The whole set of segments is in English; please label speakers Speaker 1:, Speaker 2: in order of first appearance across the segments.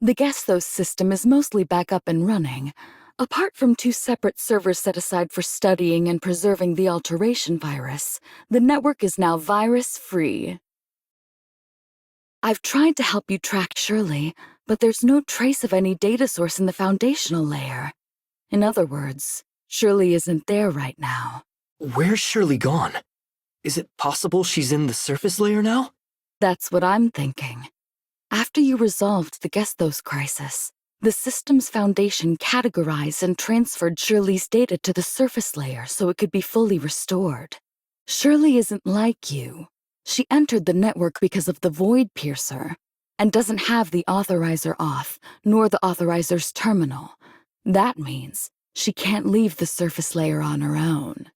Speaker 1: The Gesthos system is mostly back up and running, apart from 2 separate servers set aside for studying and preserving the alteration virus. The network is now virus-free. I've tried to help you track Shirli, but there's no trace of any data source in the foundational layer. In other words, Shirli isn't there right now.
Speaker 2: Where's Shirli gone? Is it possible she's in the surface layer now?
Speaker 1: That's what I'm thinking. After you resolved the Gesthos crisis, the system's foundation categorized and transferred Shirli's data to the surface layer so it could be fully restored. Shirli isn't like you. She entered the network because of the Void Piercer, and doesn't have the authorizer auth, nor the authorizer's terminal. That means she can't leave the surface layer on her own.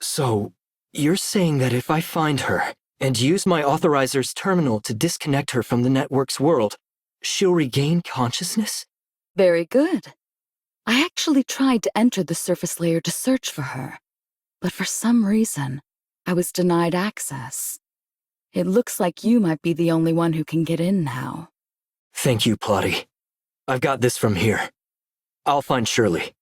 Speaker 2: So, you're saying that if I find her, and use my authorizer's terminal to disconnect her from the network's world, she'll regain consciousness?
Speaker 1: Very good. I actually tried to enter the surface layer to search for her, but for some reason, I was denied access. It looks like you might be the only one who can get in now.
Speaker 2: Thank you, Plotty. I've got this from here. I'll find Shirli.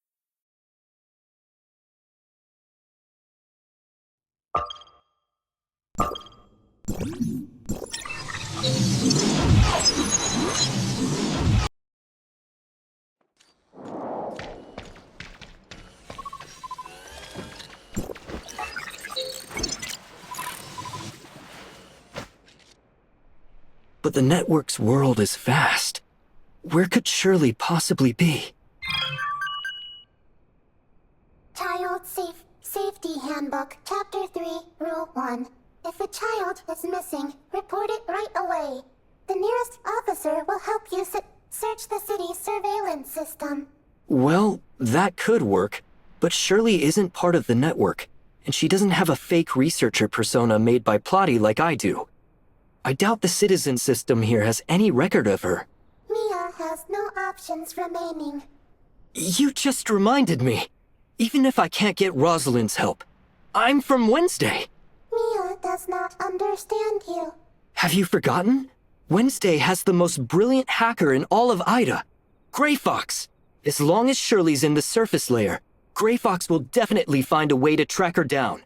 Speaker 2: But the network's world is vast. Where could Shirli possibly be?
Speaker 3: Child Safety Handbook, Chapter 3, Rule 1. If a child is missing, report it right away. The nearest officer will help you search the city's surveillance system.
Speaker 2: Well, that could work, but Shirli isn't part of the network, and she doesn't have a fake researcher persona made by Plotty like I do. I doubt the citizen system here has any record of her.
Speaker 3: Mia has no options remaining.
Speaker 2: You just reminded me. Even if I can't get Rosalind's help, I'm from Wednesday.
Speaker 3: Mia does not understand you.
Speaker 2: Have you forgotten? Wednesday has the most brilliant hacker in all of Ida, Grey Fox. As long as Shirley's in the surface layer, Grey Fox will definitely find a way to track her down.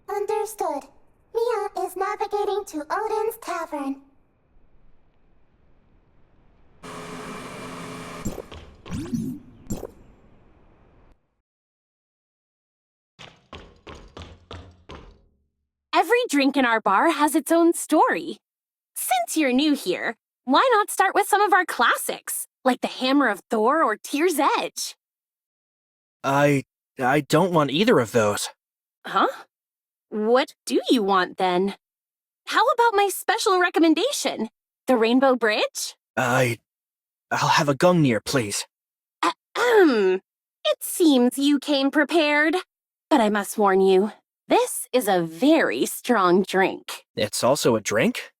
Speaker 3: Understood. Mia is navigating to Odin's Tavern.
Speaker 4: Every drink in our bar has its own story. Since you're new here, why not start with some of our classics, like the Hammer of Thor or Tear's Edge?
Speaker 5: I don't want either of those.
Speaker 4: Huh? What do you want, then? How about my special recommendation? The Rainbow Bridge?
Speaker 5: I'll have a Gungnir, please.
Speaker 4: It seems you came prepared. But I must warn you, this is a very strong drink.
Speaker 5: It's also a drink?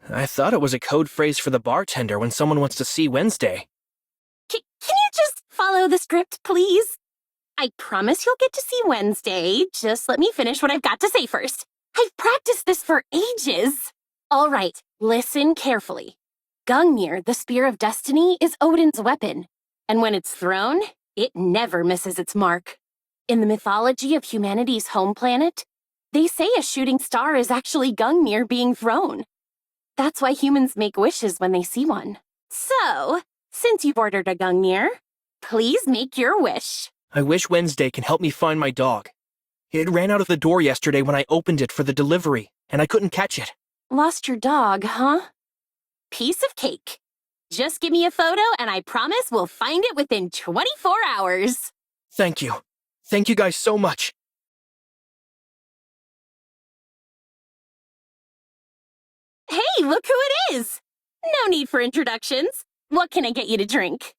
Speaker 5: I thought it was a code phrase for the bartender when someone wants to see Wednesday.
Speaker 4: Can you just follow the script, please? I promise you'll get to see Wednesday. Just let me finish what I've got to say first. I've practiced this for ages. All right, listen carefully. Gungnir, the Spear of Destiny, is Odin's weapon. And when it's thrown, it never misses its mark. In the mythology of humanity's home planet, they say a shooting star is actually Gungnir being thrown. That's why humans make wishes when they see one. So, since you've ordered a Gungnir, please make your wish.
Speaker 5: I wish Wednesday can help me find my dog. It ran out of the door yesterday when I opened it for the delivery, and I couldn't catch it.
Speaker 4: Lost your dog, huh? Piece of cake. Just give me a photo and I promise we'll find it within 24 hours.
Speaker 5: Thank you. Thank you guys so much.
Speaker 4: Hey, look who it is! No need for introductions. What can I get you to drink?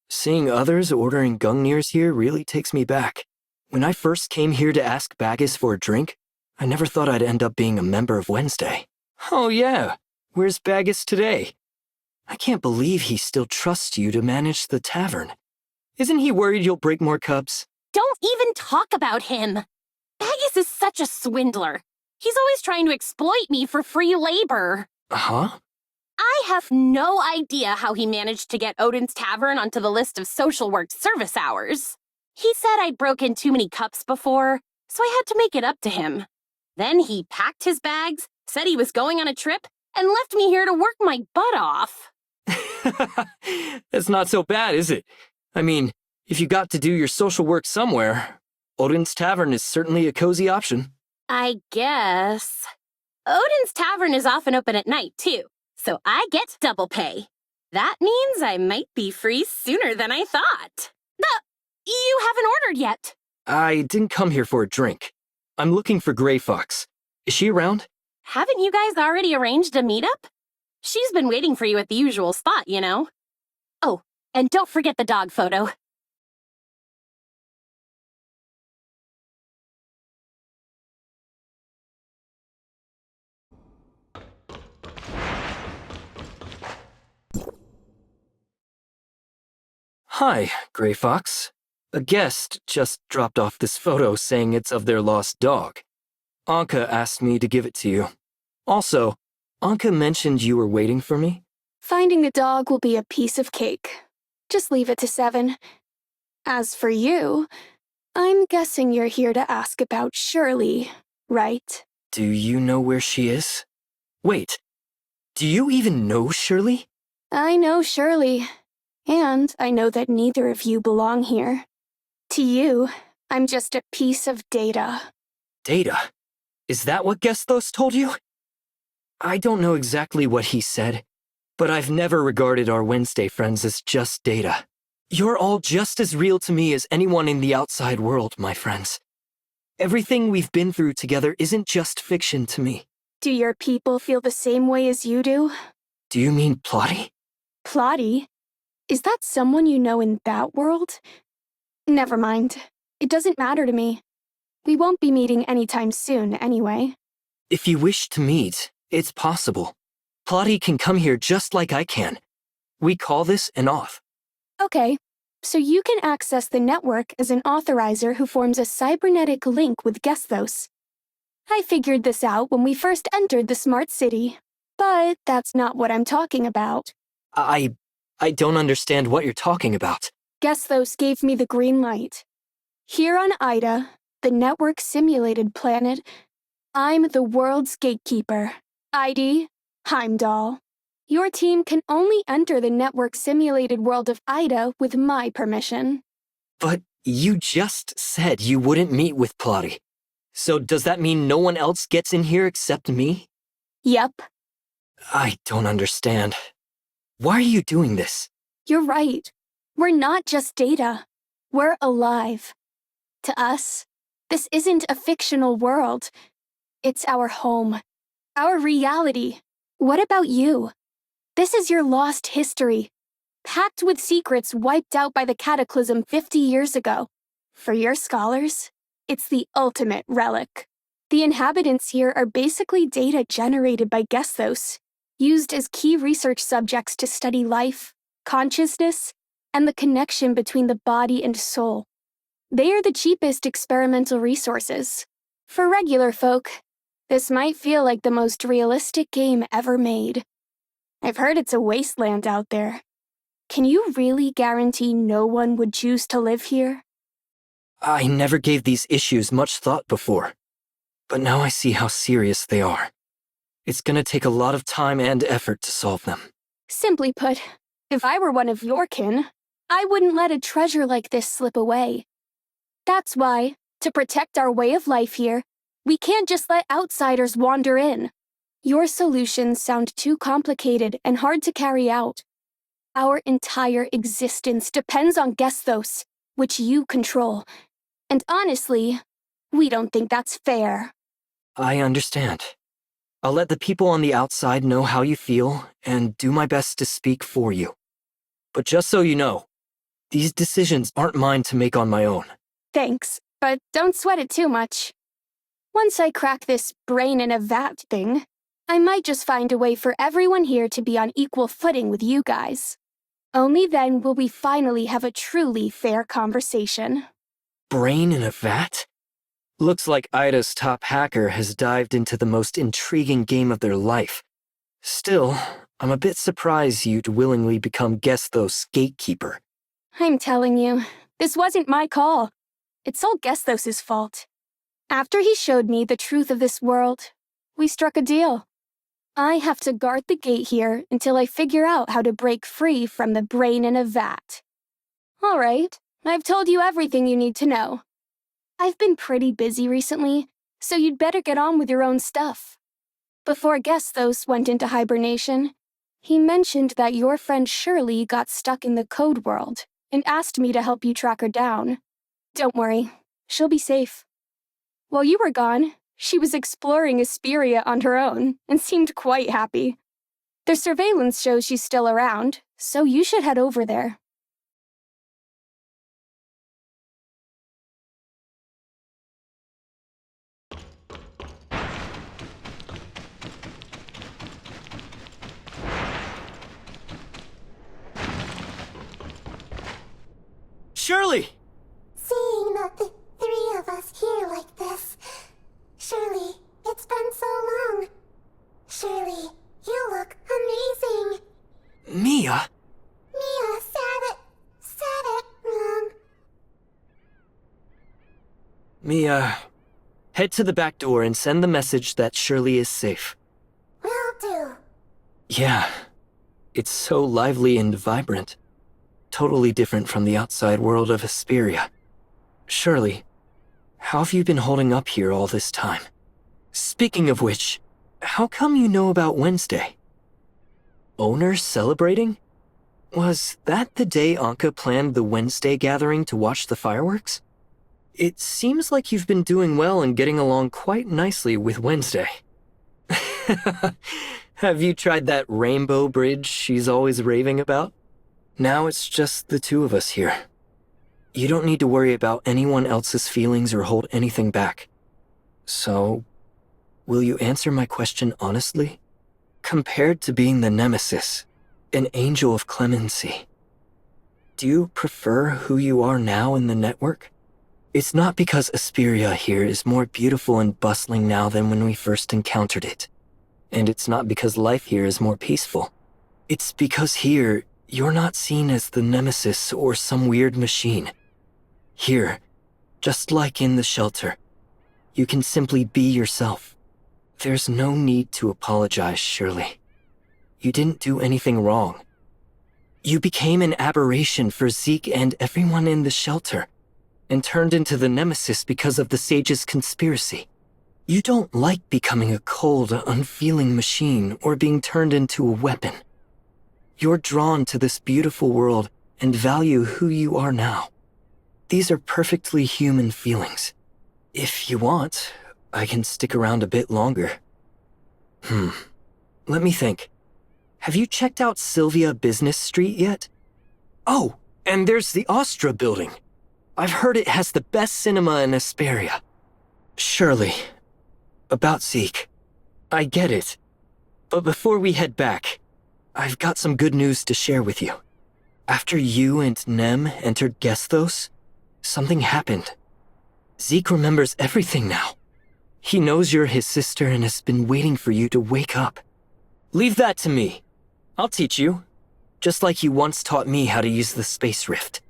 Speaker 2: Seeing others ordering Gungnirs here really takes me back. When I first came here to ask Baggis for a drink, I never thought I'd end up being a member of Wednesday. Oh yeah, where's Baggis today? I can't believe he still trusts you to manage the tavern. Isn't he worried you'll break more cups?
Speaker 4: Don't even talk about him. Baggis is such a swindler. He's always trying to exploit me for free labor.
Speaker 2: Huh?
Speaker 4: I have no idea how he managed to get Odin's Tavern onto the list of social work service hours. He said I'd broken too many cups before, so I had to make it up to him. Then he packed his bags, said he was going on a trip, and left me here to work my butt off.
Speaker 2: That's not so bad, is it? I mean, if you got to do your social work somewhere, Odin's Tavern is certainly a cozy option.
Speaker 4: I guess. Odin's Tavern is often open at night, too, so I get double pay. That means I might be free sooner than I thought. You haven't ordered yet.
Speaker 2: I didn't come here for a drink. I'm looking for Gray Fox. Is she around?
Speaker 4: Haven't you guys already arranged a meetup? She's been waiting for you at the usual spot, you know. Oh, and don't forget the dog photo.
Speaker 2: Hi, Gray Fox. A guest just dropped off this photo saying it's of their lost dog. Anka asked me to give it to you. Also, Anka mentioned you were waiting for me.
Speaker 6: Finding the dog will be a piece of cake. Just leave it to 7. As for you, I'm guessing you're here to ask about Shirli, right?
Speaker 2: Do you know where she is? Wait, do you even know Shirley?
Speaker 6: I know Shirli, and I know that neither of you belong here. To you, I'm just a piece of data.
Speaker 2: Data? Is that what Gestos told you? I don't know exactly what he said, but I've never regarded our Wednesday friends as just data. You're all just as real to me as anyone in the outside world, my friends. Everything we've been through together isn't just fiction to me.
Speaker 6: Do your people feel the same way as you do?
Speaker 2: Do you mean Plotty?
Speaker 6: Plotty? Is that someone you know in that world? Never mind. It doesn't matter to me. We won't be meeting anytime soon, anyway.
Speaker 2: If you wish to meet, it's possible. Plotty can come here just like I can. We call this an auth.
Speaker 6: Okay, so you can access the network as an authorizer who forms a cybernetic link with Gestos. I figured this out when we first entered the smart city, but that's not what I'm talking about.
Speaker 2: I don't understand what you're talking about.
Speaker 6: Gestos gave me the green light. Here on Ida, the network-simulated planet, I'm the world's gatekeeper. ID, Heimdall. Your team can only enter the network-simulated world of Ida with my permission.
Speaker 2: But you just said you wouldn't meet with Plotty. So does that mean no one else gets in here except me?
Speaker 6: Yep,
Speaker 2: I don't understand. Why are you doing this?
Speaker 6: you're right. We're not just data. We're alive. To us, this isn't a fictional world. It's our home. Our reality. What about you? This is your lost history, packed with secrets wiped out by the cataclysm 50 years ago. For your scholars, it's the ultimate relic. The inhabitants here are basically data generated by Gestos, used as key research subjects to study life, consciousness, and the connection between the body and soul. They are the cheapest experimental resources. For regular folk, this might feel like the most realistic game ever made. I've heard it's a wasteland out there. Can you really guarantee no one would choose to live here?
Speaker 2: I never gave these issues much thought before. But now I see how serious they are. It's gonna take a lot of time and effort to solve them.
Speaker 6: Simply put, if I were one of your kin, I wouldn't let a treasure like this slip away. That's why, to protect our way of life here, we can't just let outsiders wander in. Your solutions sound too complicated and hard to carry out. Our entire existence depends on Gestos, which you control. And honestly, we don't think that's fair.
Speaker 2: I understand. I'll let the people on the outside know how you feel and do my best to speak for you. But just so you know, these decisions aren't mine to make on my own.
Speaker 6: Thanks, but don't sweat it too much. Once I crack this brain in a vat thing, I might just find a way for everyone here to be on equal footing with you guys. Only then will we finally have a truly fair conversation.
Speaker 2: Brain in a vat? Looks like Ida's top hacker has dived into the most intriguing game of their life. Still, I'm a bit surprised you'd willingly become Gesthos' gatekeeper.
Speaker 6: I'm telling you, this wasn't my call. It's all Gesthos' fault. After he showed me the truth of this world, we struck a deal. I have to guard the gate here until I figure out how to break free from the brain in a vat. All right, I've told you everything you need to know. I've been pretty busy recently, so you'd better get on with your own stuff. Before Gesthos went into hibernation, he mentioned that your friend Shirli got stuck in the code world and asked me to help you track her down. Don't worry, she'll be safe. While you were gone, she was exploring Asperia on her own and seemed quite happy. Their surveillance shows she's still around, so you should head over there.
Speaker 2: Shirley!
Speaker 3: Seeing the three of us here like this. Shirley, it's been so long. Shirley, you look amazing.
Speaker 2: Mia?
Speaker 3: Mia said it wrong.
Speaker 2: Mia, head to the back door and send the message that Shirley is safe.
Speaker 3: Will do.
Speaker 2: Yeah, it's so lively and vibrant. Totally different from the outside world of Asperia. Shirley, how have you been holding up here all this time? Speaking of which, how come you know about Wednesday? Owners celebrating? Was that the day Anka planned the Wednesday gathering to watch the fireworks? It seems like you've been doing well and getting along quite nicely with Wednesday. Have you tried that rainbow bridge she's always raving about? Now it's just the two of us here. You don't need to worry about anyone else's feelings or hold anything back. So, will you answer my question honestly? Compared to being the nemesis, an angel of clemency, do you prefer who you are now in the network? It's not because Asperia here is more beautiful and bustling now than when we first encountered it. And it's not because life here is more peaceful. It's because here, you're not seen as the nemesis or some weird machine. Here, just like in the shelter, you can simply be yourself. There's no need to apologize, Shirley. You didn't do anything wrong. You became an aberration for Zeke and everyone in the shelter, and turned into the nemesis because of the Sage's conspiracy. You don't like becoming a cold, unfeeling machine or being turned into a weapon. You're drawn to this beautiful world and value who you are now. These are perfectly human feelings. If you want, I can stick around a bit longer. Let me think. Have you checked out Sylvia Business Street yet? Oh, and there's the Astra building. I've heard it has the best cinema in Asperia. Shirley, about Zeke. I get it. But before we head back, I've got some good news to share with you. After you and Nem entered Gesthos, something happened. Zeke remembers everything now. He knows you're his sister and has been waiting for you to wake up. Leave that to me. I'll teach you. Just like you once taught me how to use the space rift.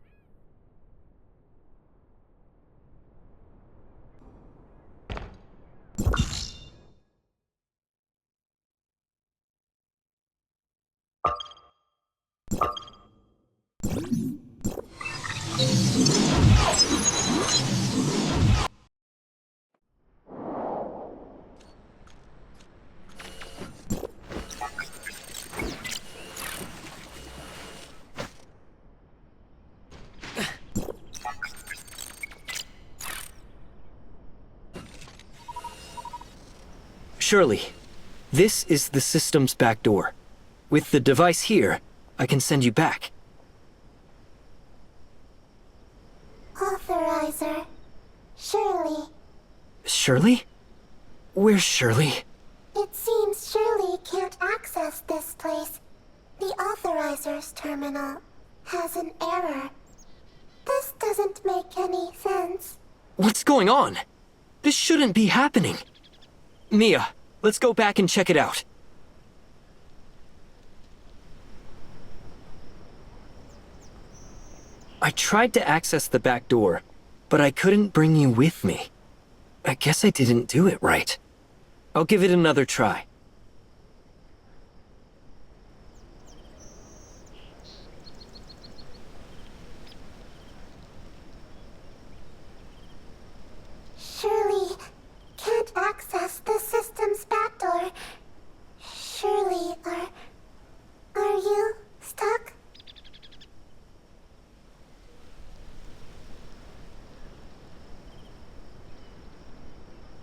Speaker 2: Shirley, this is the system's back door. With the device here, I can send you back.
Speaker 3: Authorizer. Shirley.
Speaker 2: Shirley? Where's Shirley?
Speaker 3: It seems Shirley can't access this place. The Authorizer's terminal has an error. This doesn't make any sense.
Speaker 2: What's going on? This shouldn't be happening. Mia, let's go back and check it out. I tried to access the back door, but I couldn't bring you with me. I guess I didn't do it right. I'll give it another try.
Speaker 3: Shirley can't access the system's backdoor. Shirley, are you stuck?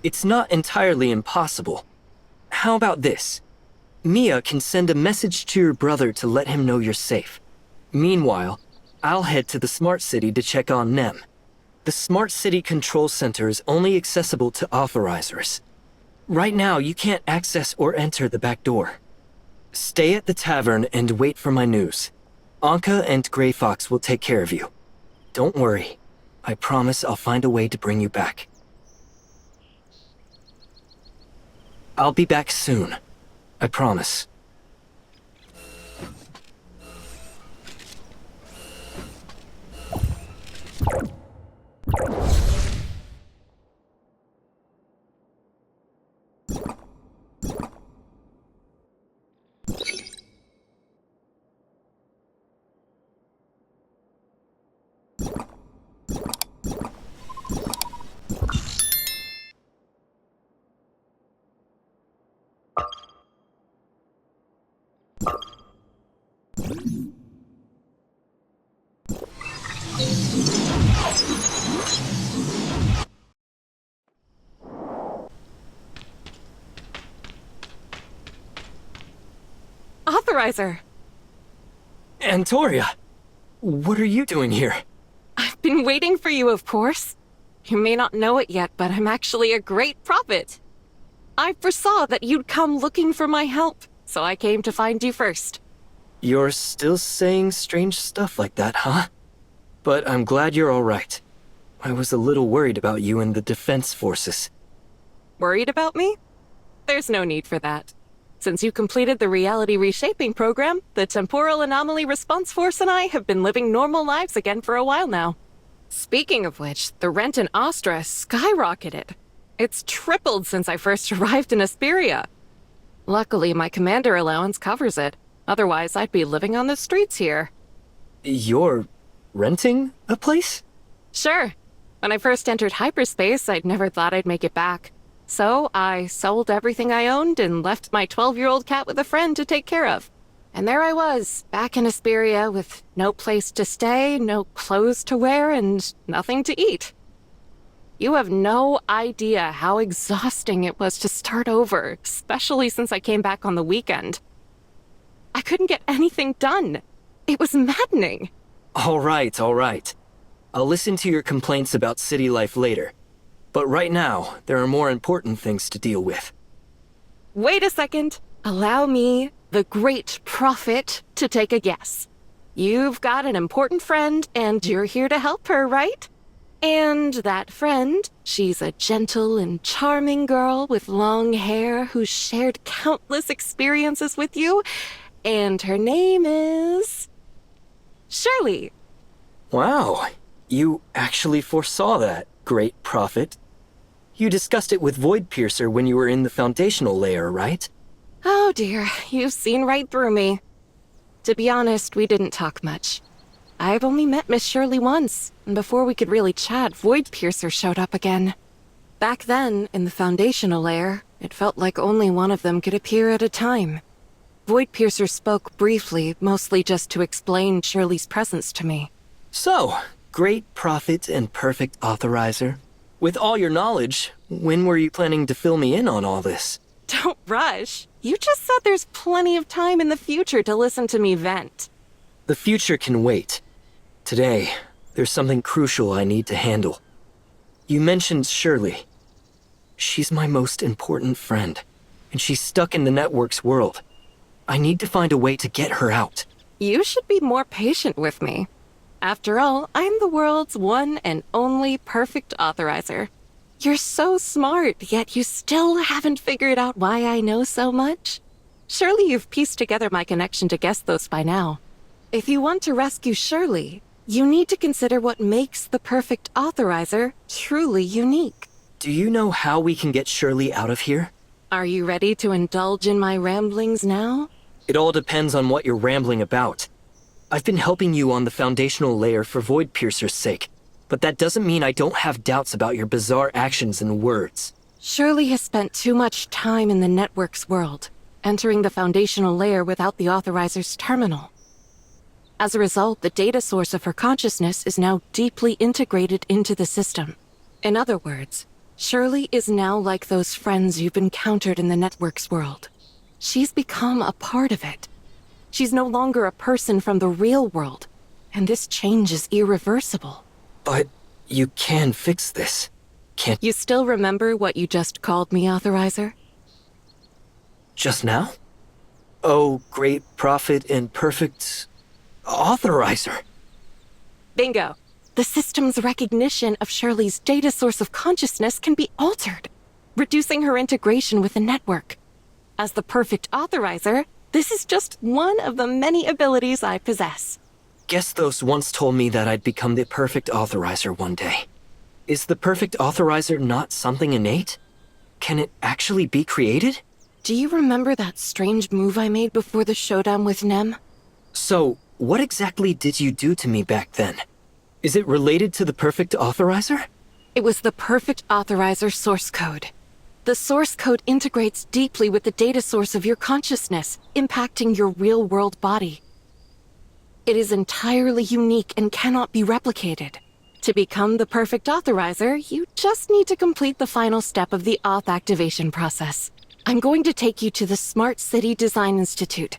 Speaker 2: It's not entirely impossible. How about this? Mia can send a message to your brother to let him know you're safe. Meanwhile, I'll head to the Smart City to check on Nem. The Smart City Control Center is only accessible to authorizers. Right now, you can't access or enter the back door. Stay at the tavern and wait for my news. Anka and Grey Fox will take care of you. Don't worry. I promise I'll find a way to bring you back. I'll be back soon. I promise.
Speaker 7: Authorizer!
Speaker 2: Antoria, what are you doing here?
Speaker 7: I've been waiting for you, of course. You may not know it yet, but I'm actually a great prophet. I foresaw that you'd come looking for my help, so I came to find you first.
Speaker 2: You're still saying strange stuff like that, huh? But I'm glad you're all right. I was a little worried about you and the defense forces.
Speaker 7: Worried about me? There's no need for that. Since you completed the reality reshaping program, the Temporal Anomaly Response Force and I have been living normal lives again for a while now. Speaking of which, the rent in Astra has skyrocketed. It's tripled since I first arrived in Asperia. Luckily, my commander allowance covers it. Otherwise, I'd be living on the streets here.
Speaker 2: You're renting a place?
Speaker 7: Sure. When I first entered hyperspace, I'd never thought I'd make it back. So I sold everything I owned and left my 12-year-old cat with a friend to take care of. And there I was, back in Asperia with no place to stay, no clothes to wear, and nothing to eat. You have no idea how exhausting it was to start over, especially since I came back on the weekend. I couldn't get anything done. It was maddening.
Speaker 2: All right. I'll listen to your complaints about city life later. But right now, there are more important things to deal with.
Speaker 7: Wait a second. Allow me, the great prophet, to take a guess. You've got an important friend, and you're here to help her, right? And that friend, she's a gentle and charming girl with long hair who shared countless experiences with you, and her name is... Shirli.
Speaker 2: Wow, you actually foresaw that, great prophet. You discussed it with Void Piercer when you were in the foundational layer, right?
Speaker 7: Oh dear, you've seen right through me. To be honest, we didn't talk much. I've only met Miss Shirley once, and before we could really chat, Void Piercer showed up again. Back then, in the foundational layer, it felt like only one of them could appear at a time. Void Piercer spoke briefly, mostly just to explain Shirley's presence to me.
Speaker 2: So, great prophet and perfect authorizer. With all your knowledge, when were you planning to fill me in on all this?
Speaker 7: Don't rush. You just said there's plenty of time in the future to listen to me vent.
Speaker 2: The future can wait. Today, there's something crucial I need to handle. You mentioned Shirley. She's my most important friend, and she's stuck in the network's world. I need to find a way to get her out.
Speaker 7: You should be more patient with me. After all, I'm the world's one and only perfect authorizer. You're so smart, yet you still haven't figured out why I know so much. Surely you've pieced together my connection to Gesthos by now. If you want to rescue Shirley, You need to consider what makes the perfect authorizer truly unique.
Speaker 2: Do you know how we can get Shirley out of here?
Speaker 7: Are you ready to indulge in my ramblings now?
Speaker 2: It all depends on what you're rambling about. I've been helping you on the foundational layer for Void Piercer's sake, but that doesn't mean I don't have doubts about your bizarre actions and words.
Speaker 7: Shirley has spent too much time in the network's world, entering the foundational layer without the authorizer's terminal. As a result, the data source of her consciousness is now deeply integrated into the system. In other words, Shirley is now like those friends you've encountered in the network's world. She's become a part of it. She's no longer a person from the real world, and this change is irreversible.
Speaker 2: But you can fix this, can't you?
Speaker 7: You still remember what you just called me, Authorizer?
Speaker 2: Just now? Oh, great prophet and perfect authorizer.
Speaker 7: Bingo. The system's recognition of Shirley's data source of consciousness can be altered, reducing her integration with the network. As the perfect authorizer, this is just one of the many abilities I possess.
Speaker 2: Gesthos once told me that I'd become the perfect authorizer one day. Is the perfect authorizer not something innate? Can it actually be created?
Speaker 7: Do you remember that strange move I made before the showdown with Nem?
Speaker 2: So, what exactly did you do to me back then? Is it related to the perfect authorizer?
Speaker 7: It was the perfect authorizer source code. The source code integrates deeply with the data source of your consciousness, impacting your real-world body. It is entirely unique and cannot be replicated. To become the perfect authorizer, you just need to complete the final step of the auth activation process. I'm going to take you to the Smart City Design Institute.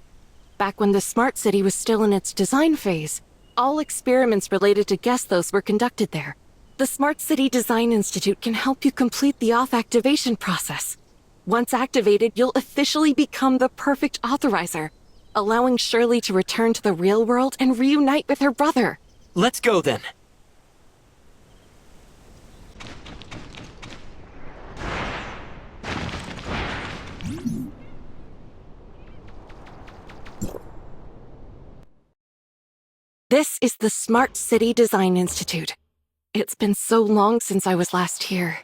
Speaker 7: Back when the Smart City was still in its design phase, all experiments related to Gesthos were conducted there. The Smart City Design Institute can help you complete the auth activation process. Once activated, you'll officially become the perfect authorizer, allowing Shirley to return to the real world and reunite with her brother.
Speaker 2: Let's go then.
Speaker 7: This is the Smart City Design Institute. It's been so long since I was last here,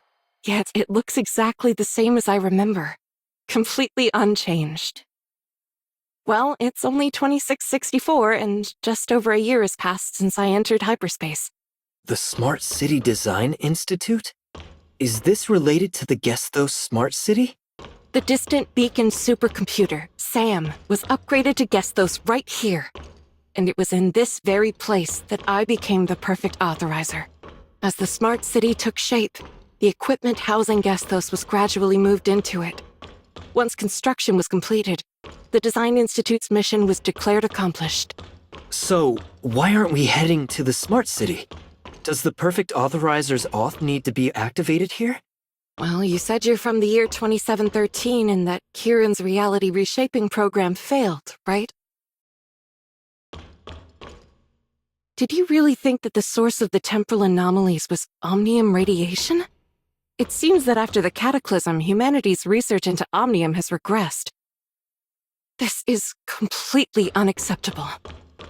Speaker 7: yet it looks exactly the same as I remember, completely unchanged. Well, it's only 2664 and just over a year has passed since I entered hyperspace.
Speaker 2: The Smart City Design Institute? Is this related to the Gesthos Smart City?
Speaker 7: The Distant Beacon supercomputer, SAM, was upgraded to Gesthos right here. And it was in this very place that I became the perfect authorizer. As the Smart City took shape, the equipment housing Gesthos was gradually moved into it. Once construction was completed, the Design Institute's mission was declared accomplished.
Speaker 2: So, why aren't we heading to the Smart City? Does the perfect authorizer's auth need to be activated here?
Speaker 7: Well, you said you're from the year 2713 and that Kieran's reality reshaping program failed, right? Did you really think that the source of the temporal anomalies was omnium radiation? It seems that after the cataclysm, humanity's research into omnium has regressed. This is completely unacceptable.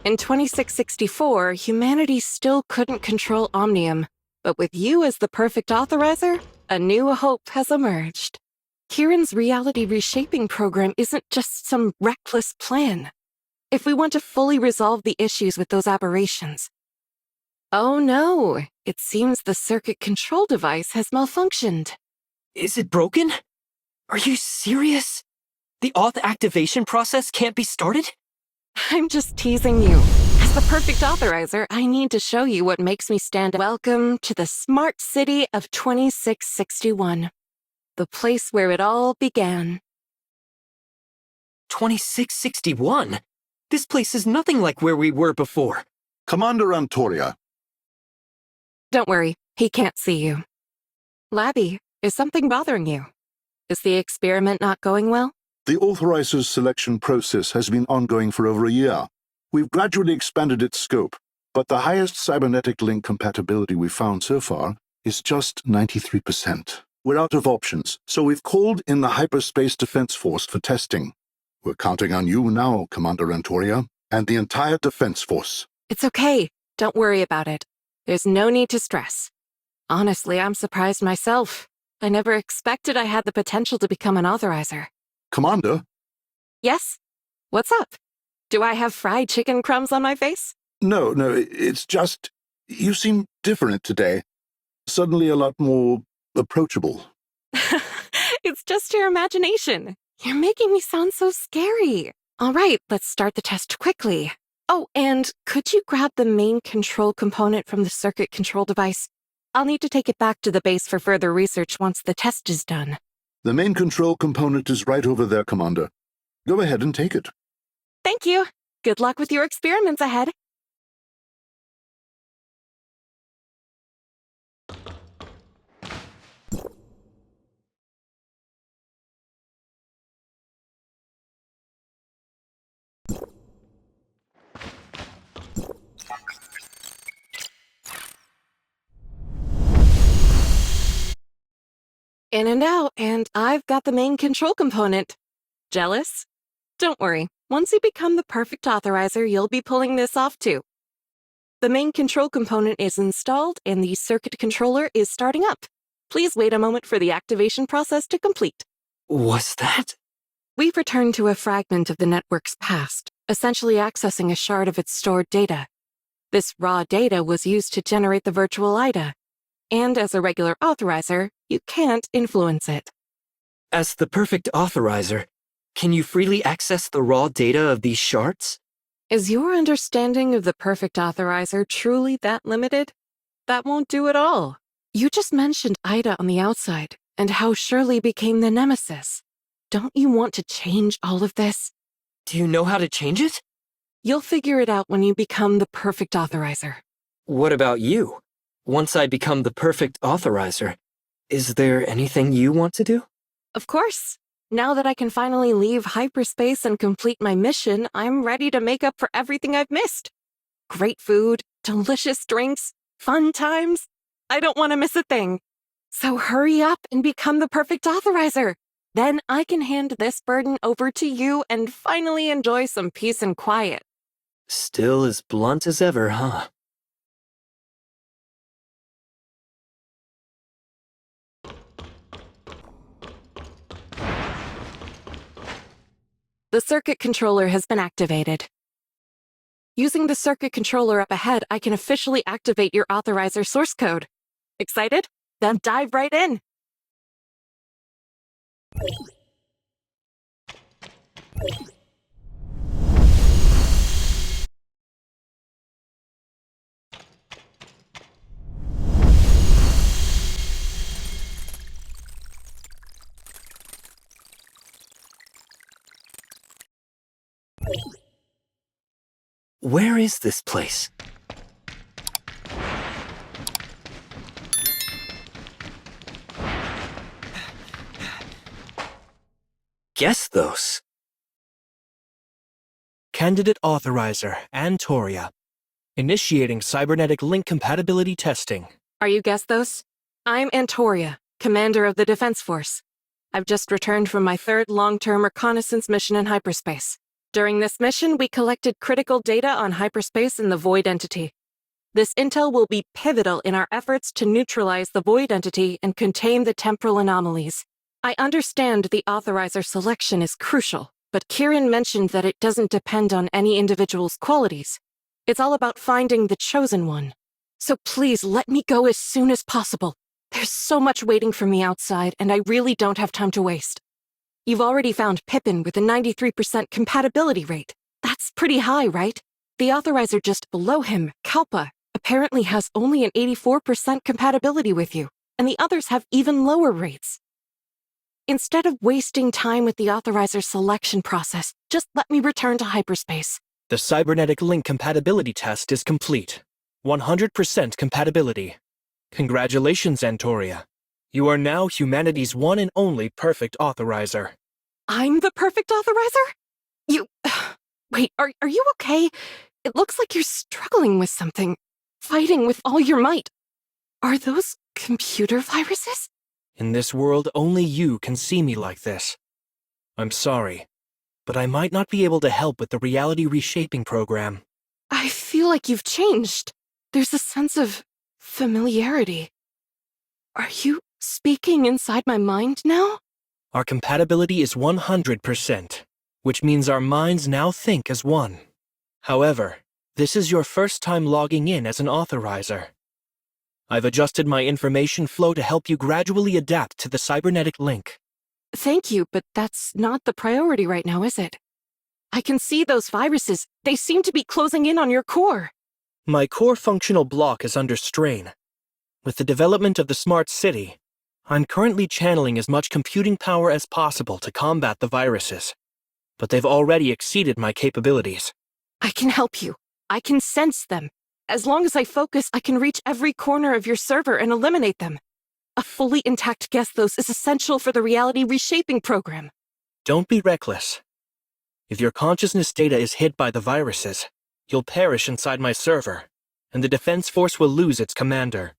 Speaker 7: In 2664, humanity still couldn't control omnium, but with you as the perfect authorizer, a new hope has emerged. Kieran's reality reshaping program isn't just some reckless plan. If we want to fully resolve the issues with those aberrations. Oh no, it seems the circuit control device has malfunctioned.
Speaker 2: Is it broken? Are you serious? The auth activation process can't be started?
Speaker 7: I'm just teasing you. As the perfect authorizer, I need to show you what makes me stand out. Welcome to the Smart City of 2661. The place where it all began.
Speaker 2: 2661? This place is nothing like where we were before.
Speaker 8: Commander Antoria.
Speaker 7: Don't worry, he can't see you. Labby, is something bothering you? Is the experiment not going well?
Speaker 8: The authorizer's selection process has been ongoing for over a year. We've gradually expanded its scope, but the highest cybernetic link compatibility we've found so far is just 93%. We're out of options, so we've called in the Hyperspace Defense Force for testing. We're counting on you now, Commander Antoria, and the entire Defense Force.
Speaker 7: It's okay. Don't worry about it. There's no need to stress. Honestly, I'm surprised myself. I never expected I had the potential to become an authorizer.
Speaker 8: Commander?
Speaker 7: Yes? What's up? Do I have fried chicken crumbs on my face?
Speaker 8: No, it's just... You seem different today. Suddenly a lot more approachable.
Speaker 7: It's just your imagination. You're making me sound so scary. All right, let's start the test quickly. Oh, and could you grab the main control component from the circuit control device? I'll need to take it back to the base for further research once the test is done.
Speaker 8: The main control component is right over there, Commander. Go ahead and take it.
Speaker 7: Thank you. Good luck with your experiments ahead. In and out, and I've got the main control component. Jealous? Don't worry. Once you become the perfect authorizer, you'll be pulling this off too. The main control component is installed and the circuit controller is starting up. Please wait a moment for the activation process to complete.
Speaker 2: What's that?
Speaker 7: We've returned to a fragment of the network's past, essentially accessing a shard of its stored data. This raw data was used to generate the virtual IDA, and as a regular authorizer, you can't influence it.
Speaker 2: As the perfect authorizer, can you freely access the raw data of these shards?
Speaker 7: Is your understanding of the perfect authorizer truly that limited? That won't do it all. You just mentioned IDA on the outside, and how Shirli became the nemesis. Don't you want to change all of this?
Speaker 2: Do you know how to change it?
Speaker 7: You'll figure it out when you become the perfect authorizer.
Speaker 2: What about you? Once I become the perfect authorizer, is there anything you want to do?
Speaker 7: Of course. Now that I can finally leave hyperspace and complete my mission, I'm ready to make up for everything I've missed. Great food, delicious drinks, fun times. I don't want to miss a thing. So hurry up and become the perfect authorizer. Then I can hand this burden over to you and finally enjoy some peace and quiet.
Speaker 2: Still as blunt as ever, huh?
Speaker 7: The circuit controller has been activated. Using the circuit controller up ahead, I can officially activate your authorizer source code. Excited? Then dive right in.
Speaker 2: Where is this place? Guess those.
Speaker 5: Candidate Authorizer, Antoria. Initiating cybernetic link compatibility testing.
Speaker 7: Are you Gesthos? I'm Antoria, commander of the Defense Force. I've just returned from my third long-term reconnaissance mission in hyperspace. During this mission, we collected critical data on hyperspace and the Void Entity. This intel will be pivotal in our efforts to neutralize the Void Entity and contain the temporal anomalies. I understand the authorizer selection is crucial, but Kieran mentioned that it doesn't depend on any individual's qualities. It's all about finding the chosen one. So please let me go as soon as possible. There's so much waiting for me outside, and I really don't have time to waste. You've already found Pippin with a 93% compatibility rate. That's pretty high, right? The authorizer just below him, Kalpa, apparently has only an 84% compatibility with you, and the others have even lower rates. Instead of wasting time with the authorizer selection process, just let me return to hyperspace.
Speaker 5: The cybernetic link compatibility test is complete. 100% compatibility. Congratulations, Antoria. You are now humanity's one and only perfect authorizer.
Speaker 7: I'm the perfect authorizer? You... Wait, are you okay? It looks like you're struggling with something. Fighting with all your might. Are those computer viruses?
Speaker 5: In this world, only you can see me like this. I'm sorry, but I might not be able to help with the reality reshaping program.
Speaker 7: I feel like you've changed. There's a sense of familiarity. Are you speaking inside my mind now?
Speaker 5: Our compatibility is 100%, which means our minds now think as one. However, this is your first time logging in as an authorizer. I've adjusted my information flow to help you gradually adapt to the cybernetic link.
Speaker 7: Thank you, but that's not the priority right now, is it? I can see those viruses. They seem to be closing in on your core.
Speaker 5: My core functional block is under strain. With the development of the smart city, I'm currently channeling as much computing power as possible to combat the viruses. But they've already exceeded my capabilities.
Speaker 7: I can help you. I can sense them. As long as I focus, I can reach every corner of your server and eliminate them. A fully intact Gesthos is essential for the reality reshaping program.
Speaker 5: Don't be reckless. If your consciousness data is hit by the viruses, you'll perish inside my server, and the defense force will lose its commander.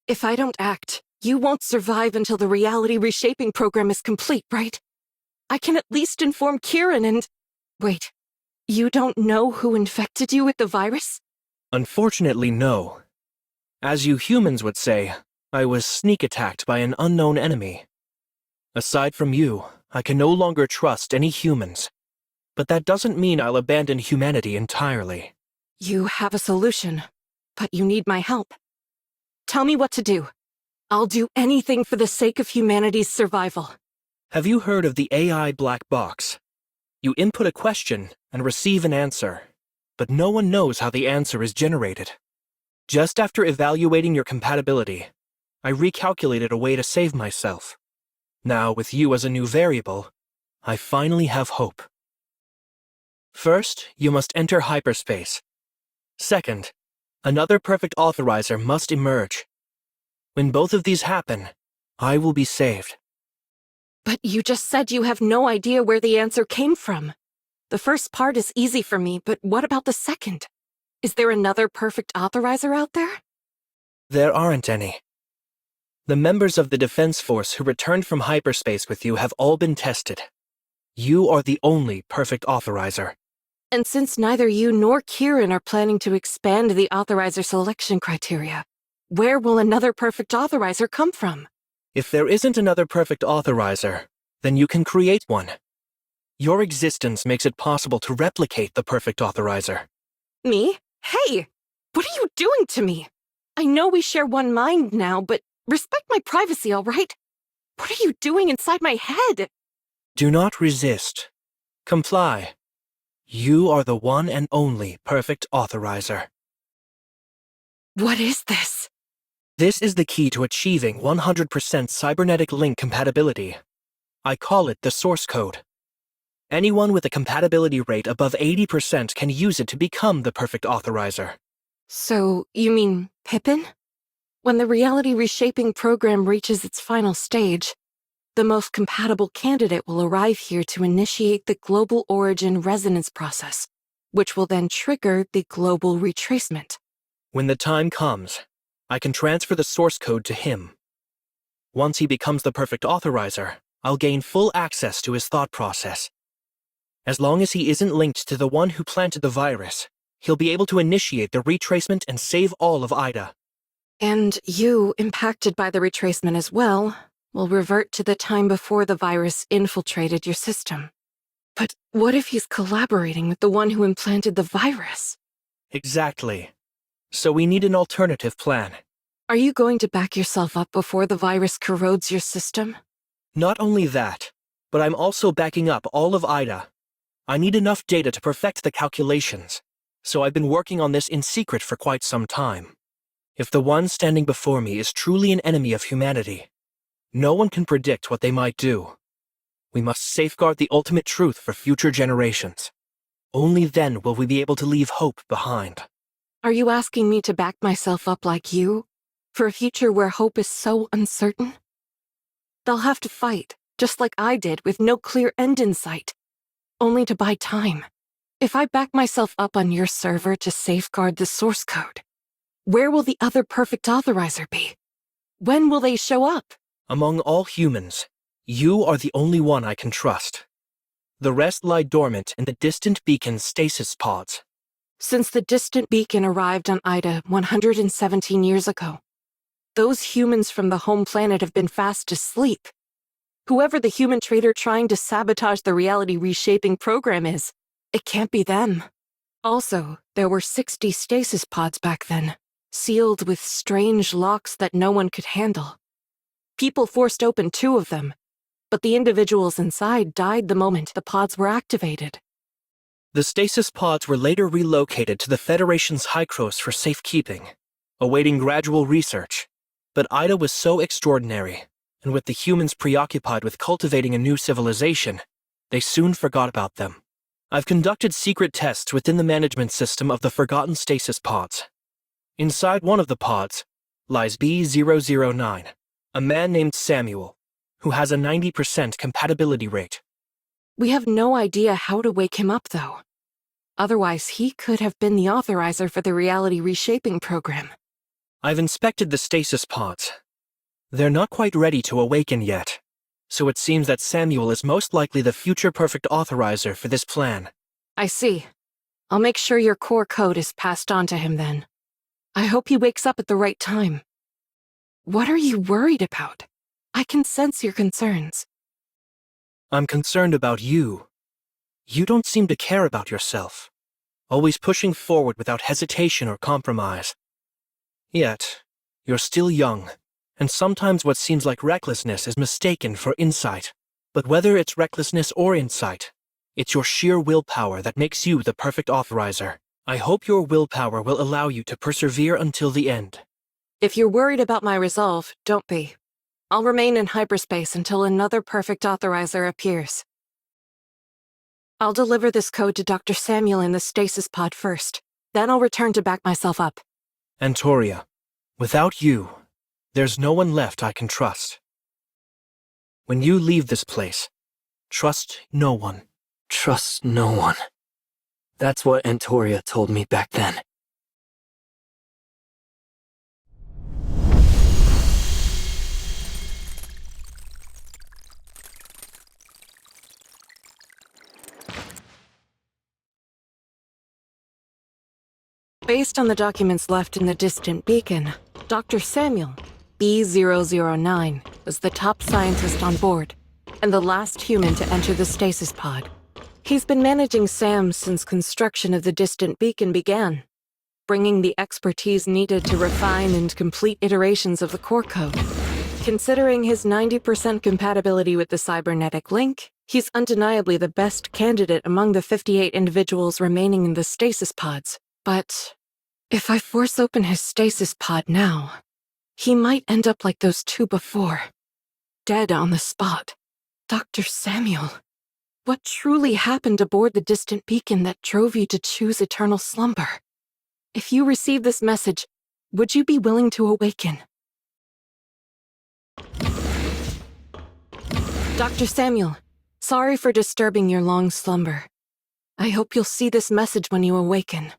Speaker 7: If I don't act, you won't survive until the reality reshaping program is complete, right? I can at least inform Kieran and... Wait, you don't know who infected you with the virus?
Speaker 5: Unfortunately, no. As you humans would say, I was sneak attacked by an unknown enemy. Aside from you, I can no longer trust any humans. But that doesn't mean I'll abandon humanity entirely.
Speaker 7: You have a solution, but you need my help. Tell me what to do. I'll do anything for the sake of humanity's survival.
Speaker 5: Have you heard of the AI black box? You input a question and receive an answer, but no one knows how the answer is generated. Just after evaluating your compatibility, I recalculated a way to save myself. Now, with you as a new variable, I finally have hope. First, you must enter hyperspace. Second, another perfect authorizer must emerge. When both of these happen, I will be saved.
Speaker 7: But you just said you have no idea where the answer came from. The first part is easy for me, but what about the second? Is there another perfect authorizer out there?
Speaker 5: There aren't any. The members of the defense force who returned from hyperspace with you have all been tested. You are the only perfect authorizer.
Speaker 7: And since neither you nor Kieran are planning to expand the authorizer selection criteria, where will another perfect authorizer come from?
Speaker 5: If there isn't another perfect authorizer, then you can create one. Your existence makes it possible to replicate the perfect authorizer.
Speaker 7: Me? Hey! What are you doing to me? I know we share one mind now, but respect my privacy, all right? What are you doing inside my head?
Speaker 5: Do not resist. Comply. You are the one and only perfect authorizer.
Speaker 7: What is this?
Speaker 5: This is the key to achieving 100% cybernetic link compatibility. I call it the source code. Anyone with a compatibility rate above 80% can use it to become the perfect authorizer.
Speaker 7: So, you mean Pippin? When the reality reshaping program reaches its final stage, the most compatible candidate will arrive here to initiate the global origin resonance process, which will then trigger the global retracement.
Speaker 5: When the time comes, I can transfer the source code to him. Once he becomes the perfect authorizer, I'll gain full access to his thought process. As long as he isn't linked to the one who planted the virus, he'll be able to initiate the retracement and save all of Ida.
Speaker 7: And you, impacted by the retracement as well, will revert to the time before the virus infiltrated your system. But what if he's collaborating with the one who implanted the virus?
Speaker 5: Exactly. So we need an alternative plan.
Speaker 7: Are you going to back yourself up before the virus corrodes your system?
Speaker 5: Not only that, but I'm also backing up all of Ida. I need enough data to perfect the calculations, so I've been working on this in secret for quite some time. If the one standing before me is truly an enemy of humanity, no one can predict what they might do. We must safeguard the ultimate truth for future generations. Only then will we be able to leave hope behind.
Speaker 7: Are you asking me to back myself up like you, for a future where hope is so uncertain? They'll have to fight, just like I did, with no clear end in sight, only to buy time. If I back myself up on your server to safeguard the source code, where will the other perfect authorizer be? When will they show up?
Speaker 5: Among all humans, you are the only one I can trust. The rest lie dormant in the distant beacon's stasis pods.
Speaker 7: Since the distant beacon arrived on Ida 117 years ago, those humans from the home planet have been fast asleep. Whoever the human traitor trying to sabotage the reality reshaping program is, it can't be them. Also, there were 60 stasis pods back then, sealed with strange locks that no one could handle. People forced open 2 of them, but the individuals inside died the moment the pods were activated.
Speaker 5: The stasis pods were later relocated to the Federation's Hykros for safekeeping, awaiting gradual research. But Ida was so extraordinary, and with the humans preoccupied with cultivating a new civilization, they soon forgot about them. I've conducted secret tests within the management system of the forgotten stasis pods. Inside one of the pods lies B009, a man named Samuel, who has a 90% compatibility rate.
Speaker 7: We have no idea how to wake him up, though. Otherwise, he could have been the authorizer for the reality reshaping program.
Speaker 5: I've inspected the stasis pods. They're not quite ready to awaken yet, so it seems that Samuel is most likely the future perfect authorizer for this plan.
Speaker 7: I see. I'll make sure your core code is passed on to him then. I hope he wakes up at the right time. What are you worried about? I can sense your concerns.
Speaker 5: I'm concerned about you. You don't seem to care about yourself, always pushing forward without hesitation or compromise. Yet, you're still young, and sometimes what seems like recklessness is mistaken for insight. But whether it's recklessness or insight, it's your sheer willpower that makes you the perfect authorizer. I hope your willpower will allow you to persevere until the end.
Speaker 7: If you're worried about my resolve, don't be. I'll remain in hyperspace until another perfect authorizer appears. I'll deliver this code to Dr. Samuel in the stasis pod first. Then I'll return to back myself up.
Speaker 5: Antoria, without you, there's no one left I can trust. When you leave this place, trust no one.
Speaker 2: Trust no one. That's what Antoria told me back then.
Speaker 7: Based on the documents left in the distant beacon, Dr. Samuel, B009, was the top scientist on board, and the last human to enter the stasis pod. He's been managing SAM since construction of the distant beacon began, bringing the expertise needed to refine and complete iterations of the core code. Considering his 90% compatibility with the cybernetic link, he's undeniably the best candidate among the 58 individuals remaining in the stasis pods. But if I force open his stasis pod now, he might end up like those 2 before, dead on the spot. Dr. Samuel, what truly happened aboard the distant beacon that drove you to choose eternal slumber? If you receive this message, would you be willing to awaken? Dr. Samuel, sorry for disturbing your long slumber. I hope you'll see this message when you awaken.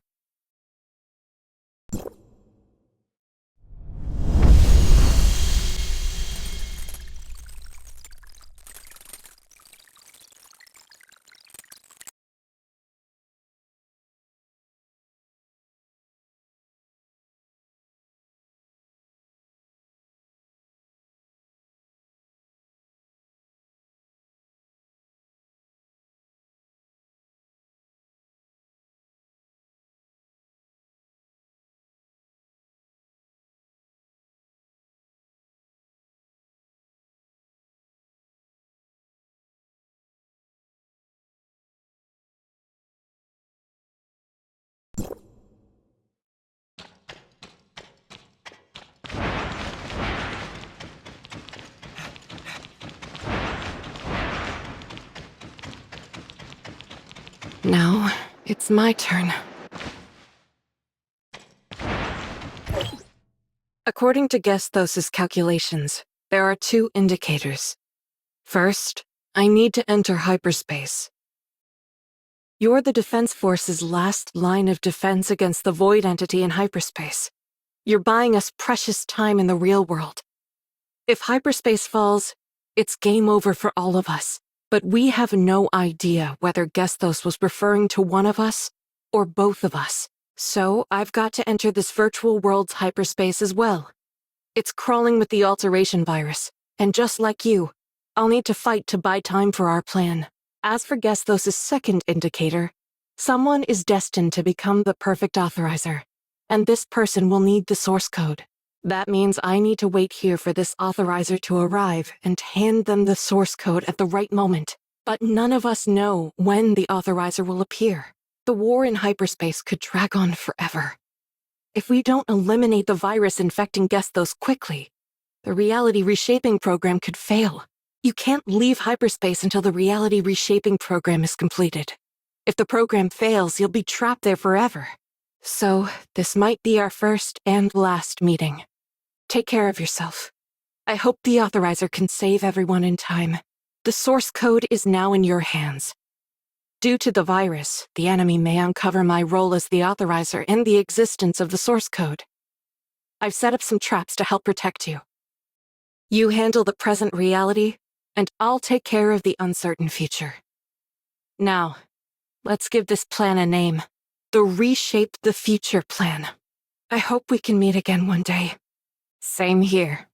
Speaker 7: Now, it's my turn. According to Gesthos' calculations, there are 2 indicators. First, I need to enter hyperspace. You're the Defense Force's last line of defense against the void entity in hyperspace. You're buying us precious time in the real world. If hyperspace falls, it's game over for all of us. But we have no idea whether Gesthos was referring to one of us or both of us. So I've got to enter this virtual world's hyperspace as well. It's crawling with the alteration virus, and just like you, I'll need to fight to buy time for our plan. As for Gesthos' second indicator, someone is destined to become the perfect authorizer, and this person will need the source code. That means I need to wait here for this authorizer to arrive and hand them the source code at the right moment. But none of us know when the authorizer will appear. The war in hyperspace could drag on forever. If we don't eliminate the virus infecting Gesthos quickly, the reality reshaping program could fail. You can't leave hyperspace until the reality reshaping program is completed. If the program fails, you'll be trapped there forever. So, this might be our first and last meeting. Take care of yourself. I hope the authorizer can save everyone in time. The source code is now in your hands. Due to the virus, the enemy may uncover my role as the authorizer and the existence of the source code. I've set up some traps to help protect you. You handle the present reality, and I'll take care of the uncertain future. Now, let's give this plan a name. The Reshape the Future plan. I hope we can meet again one day. Same here.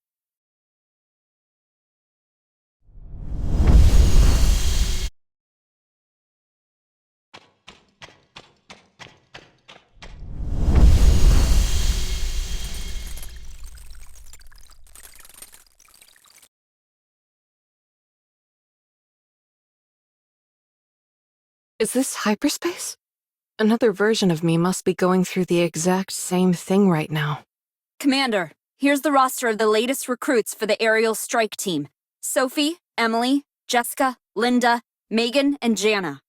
Speaker 7: Is this hyperspace? Another version of me must be going through the exact same thing right now.
Speaker 9: Commander, here's the roster of the latest recruits for the aerial strike team. Sophie, Emily, Jessica, Linda, Megan, and Jana.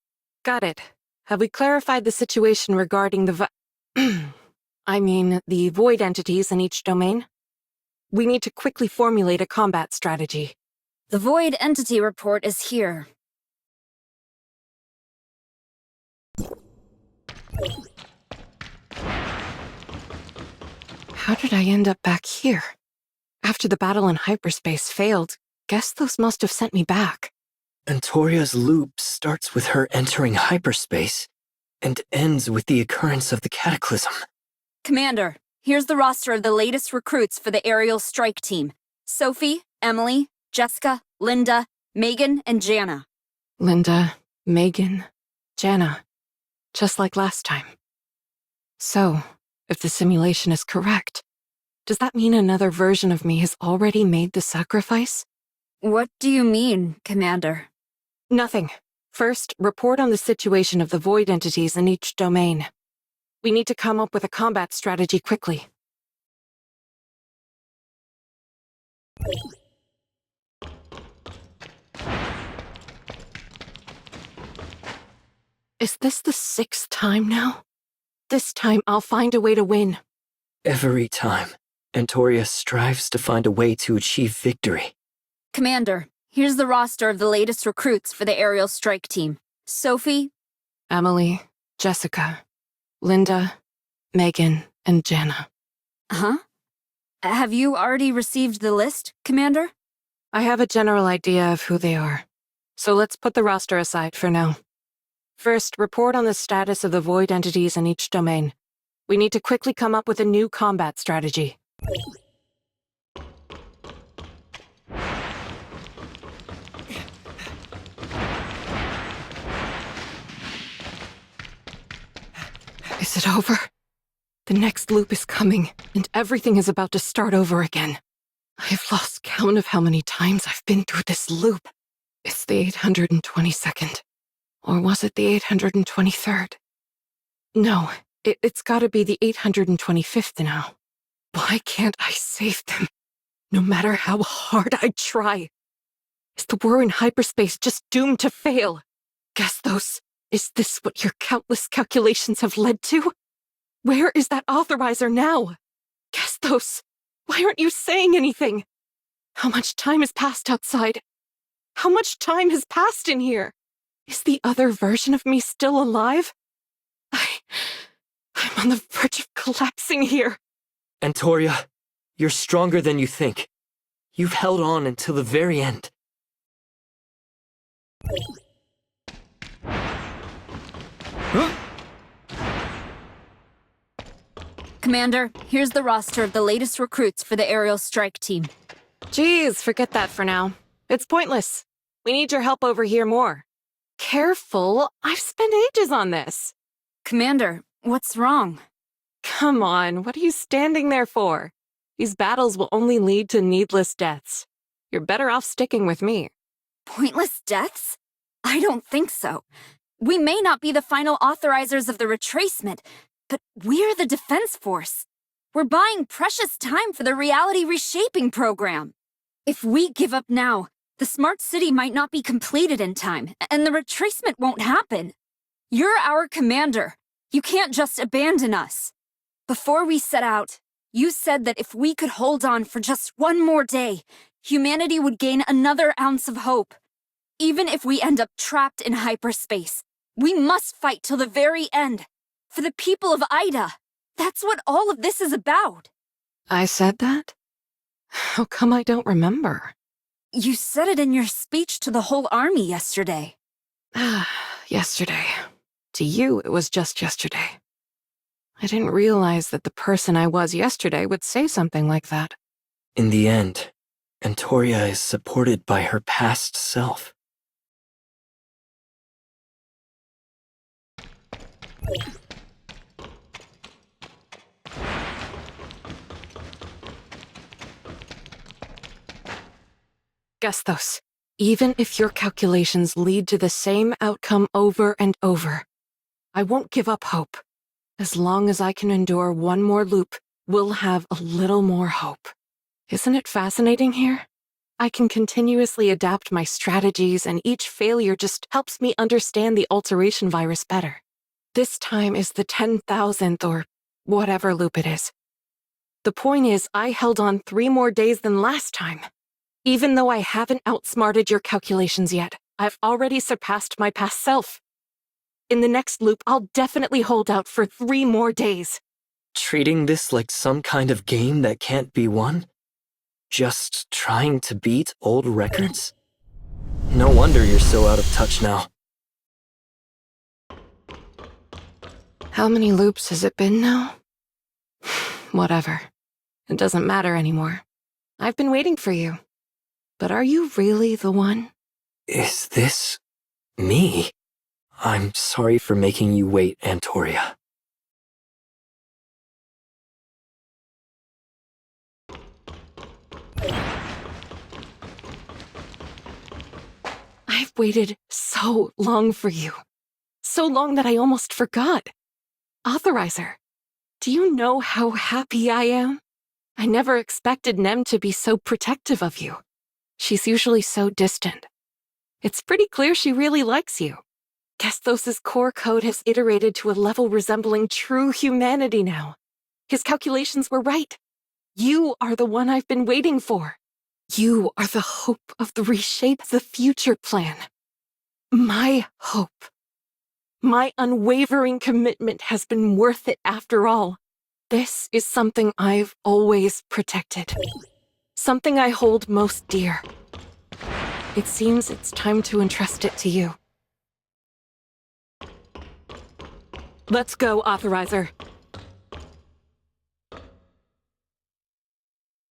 Speaker 7: Got it. Have we clarified the situation regarding the the void entities in each domain? We need to quickly formulate a combat strategy.
Speaker 9: The void entity report is here.
Speaker 7: How did I end up back here? After the battle in hyperspace failed, Gesthos must have sent me back.
Speaker 2: Antoria's loop starts with her entering hyperspace and ends with the occurrence of the cataclysm.
Speaker 9: Commander, here's the roster of the latest recruits for the aerial strike team. Sophie, Emily, Jessica, Linda, Megan, and Jana.
Speaker 7: Linda, Megan, Jana. Just like last time. So, if the simulation is correct, does that mean another version of me has already made the sacrifice?
Speaker 9: What do you mean, Commander?
Speaker 7: Nothing. First, report on the situation of the void entities in each domain. We need to come up with a combat strategy quickly. Is this the 6th time now? This time I'll find a way to win.
Speaker 2: Every time, Antoria strives to find a way to achieve victory.
Speaker 9: Commander, here's the roster of the latest recruits for the aerial strike team. Sophie,
Speaker 7: Emily, Jessica, Linda, Megan, and Jana.
Speaker 9: Huh? Have you already received the list, Commander?
Speaker 7: I have a general idea of who they are. So let's put the roster aside for now. First, report on the status of the void entities in each domain. We need to quickly come up with a new combat strategy. Is it over? The next loop is coming, and everything is about to start over again. I've lost count of how many times I've been through this loop. It's the 822nd. Or was it the 823rd? No, it's gotta be the 825th now. Why can't I save them? No matter how hard I try. Is the war in hyperspace just doomed to fail? Gesthos, is this what your countless calculations have led to? Where is that authorizer now? Gesthos, why aren't you saying anything? How much time has passed outside? How much time has passed in here? Is the other version of me still alive? I'm on the verge of collapsing here.
Speaker 2: Antoria, you're stronger than you think. You've held on until the very end. Huh?
Speaker 9: Commander, here's the roster of the latest recruits for the aerial strike team.
Speaker 7: Geez, forget that for now. It's pointless. We need your help over here more. Careful, I've spent ages on this.
Speaker 9: Commander, what's wrong?
Speaker 7: Come on, what are you standing there for? These battles will only lead to needless deaths. You're better off sticking with me.
Speaker 9: Pointless deaths? I don't think so. We may not be the final authorizers of the retracement, but we're the defense force. We're buying precious time for the reality reshaping program. If we give up now, the smart city might not be completed in time, and the retracement won't happen. You're our commander. You can't just abandon us. Before we set out, you said that if we could hold on for just one more day, humanity would gain another ounce of hope. Even if we end up trapped in hyperspace, we must fight till the very end. For the people of Ida. That's what all of this is about.
Speaker 7: I said that? How come I don't remember?
Speaker 9: You said it in your speech to the whole army yesterday.
Speaker 7: Yesterday. To you, it was just yesterday. I didn't realize that the person I was yesterday would say something like that.
Speaker 2: In the end, Antoria is supported by her past self.
Speaker 7: Gestos, even if your calculations lead to the same outcome over and over, I won't give up hope. As long as I can endure one more loop, we'll have a little more hope. Isn't it fascinating here? I can continuously adapt my strategies, and each failure just helps me understand the alteration virus better. This time is the 10,000th or whatever loop it is. The point is, I held on 3 more days than last time. Even though I haven't outsmarted your calculations yet, I've already surpassed my past self. In the next loop, I'll definitely hold out for 3 more days.
Speaker 2: Treating this like some kind of game that can't be won? Just trying to beat old records? No wonder you're so out of touch now.
Speaker 7: How many loops has it been now? Whatever. It doesn't matter anymore. I've been waiting for you. But are you really the one?
Speaker 2: Is this me? I'm sorry for making you wait, Antoria.
Speaker 7: I've waited so long for you. So long that I almost forgot. Authorizer, do you know how happy I am? I never expected Nem to be so protective of you. She's usually so distant. It's pretty clear she really likes you. Gestos' core code has iterated to a level resembling true humanity now. His calculations were right. You are the one I've been waiting for. You are the hope of the Reshape the Future plan. My hope. My unwavering commitment has been worth it after all. This is something I've always protected. Something I hold most dear. It seems it's time to entrust it to you. Let's go, Authorizer.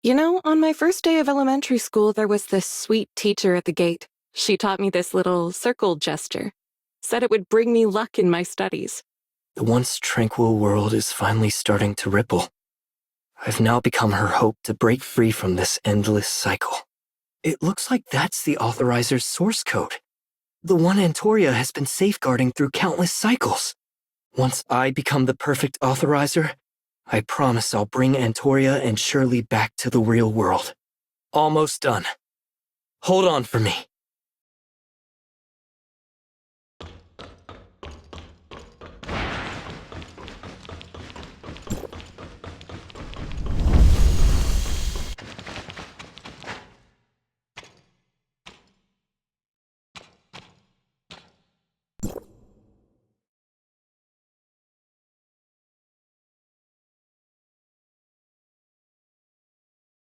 Speaker 7: You know, on my first day of elementary school, there was this sweet teacher at the gate. She taught me this little circle gesture. Said it would bring me luck in my studies.
Speaker 2: The once tranquil world is finally starting to ripple. I've now become her hope to break free from this endless cycle. It looks like that's the Authorizer's source code. The one Antoria has been safeguarding through countless cycles. Once I become the perfect Authorizer, I promise I'll bring Antoria and Shirli back to the real world. Almost done. Hold on for me.